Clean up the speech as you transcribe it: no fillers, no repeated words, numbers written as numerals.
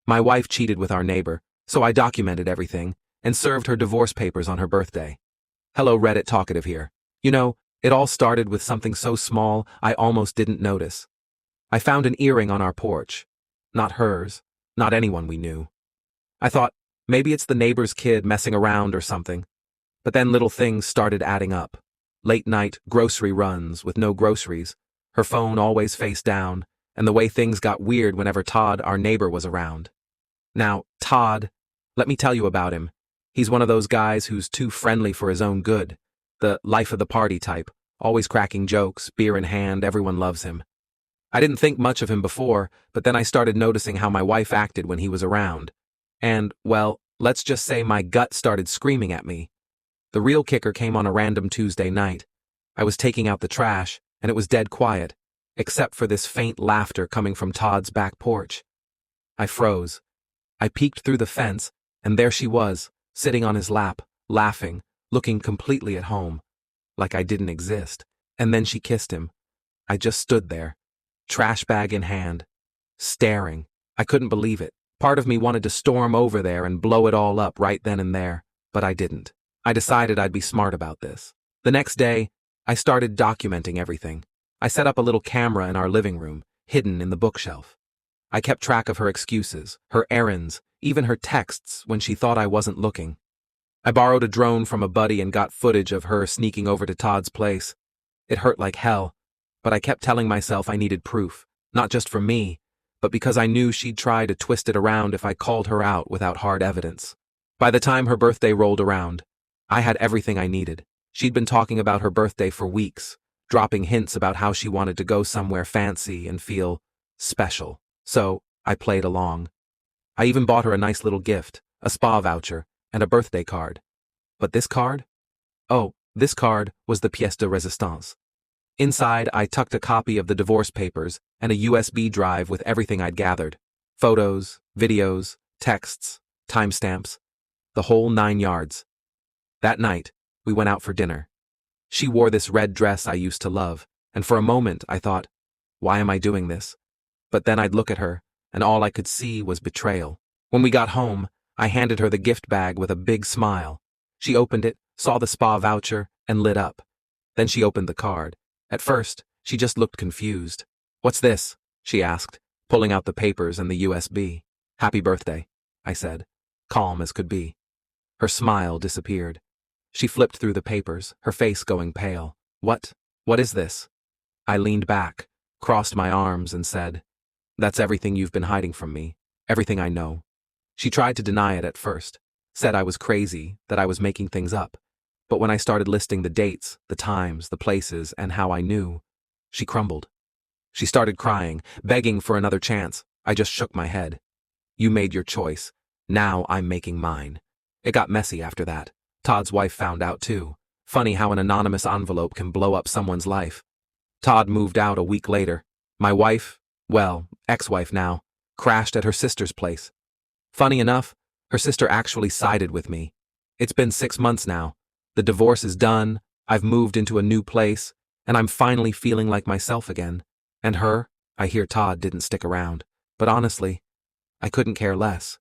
My wife cheated with our neighbor, so I documented everything and served her divorce papers on her birthday. Hello Reddit talkative here. You know, it all started with something so small I almost didn't notice. I found an earring on our porch. Not hers, not anyone we knew. I thought, maybe it's the neighbor's kid messing around or something. But then little things started adding up. Late night grocery runs with no groceries, her phone always face down, and the way things got weird whenever Todd, our neighbor, was around. Now, Todd, let me tell you about him. He's one of those guys who's too friendly for his own good. The life of the party type, always cracking jokes, beer in hand, everyone loves him. I didn't think much of him before, but then I started noticing how my wife acted when he was around. And, well, let's just say my gut started screaming at me. The real kicker came on a random Tuesday night. I was taking out the trash, and it was dead quiet, except for this faint laughter coming from Todd's back porch. I froze. I peeked through the fence, and there she was, sitting on his lap, laughing, looking completely at home, like I didn't exist. And then she kissed him. I just stood there, trash bag in hand, staring. I couldn't believe it. Part of me wanted to storm over there and blow it all up right then and there, but I didn't. I decided I'd be smart about this. The next day, I started documenting everything. I set up a little camera in our living room, hidden in the bookshelf. I kept track of her excuses, her errands, even her texts when she thought I wasn't looking. I borrowed a drone from a buddy and got footage of her sneaking over to Todd's place. It hurt like hell, but I kept telling myself I needed proof, not just for me, but because I knew she'd try to twist it around if I called her out without hard evidence. By the time her birthday rolled around, I had everything I needed. She'd been talking about her birthday for weeks, dropping hints about how she wanted to go somewhere fancy and feel special. So, I played along. I even bought her a nice little gift, a spa voucher, and a birthday card. But this card? Oh, this card was the pièce de résistance. Inside, I tucked a copy of the divorce papers and a USB drive with everything I'd gathered. Photos, videos, texts, timestamps, the whole 9 yards. That night, we went out for dinner. She wore this red dress I used to love, and for a moment I thought, why am I doing this? But then I'd look at her, and all I could see was betrayal. When we got home, I handed her the gift bag with a big smile. She opened it, saw the spa voucher, and lit up. Then she opened the card. At first, she just looked confused. "What's this?" she asked, pulling out the papers and the USB. "Happy birthday," I said, calm as could be. Her smile disappeared. She flipped through the papers, her face going pale. What is this?" I leaned back, crossed my arms, and said, "That's everything you've been hiding from me, everything I know." She tried to deny it at first, said I was crazy, that I was making things up. But when I started listing the dates, the times, the places, and how I knew, she crumbled. She started crying, begging for another chance. I just shook my head. "You made your choice. Now I'm making mine." It got messy after that. Todd's wife found out too. Funny how an anonymous envelope can blow up someone's life. Todd moved out a week later. My wife, well, ex-wife now, crashed at her sister's place. Funny enough, her sister actually sided with me. It's been 6 months now. The divorce is done, I've moved into a new place, and I'm finally feeling like myself again. And her, I hear Todd didn't stick around. But honestly, I couldn't care less.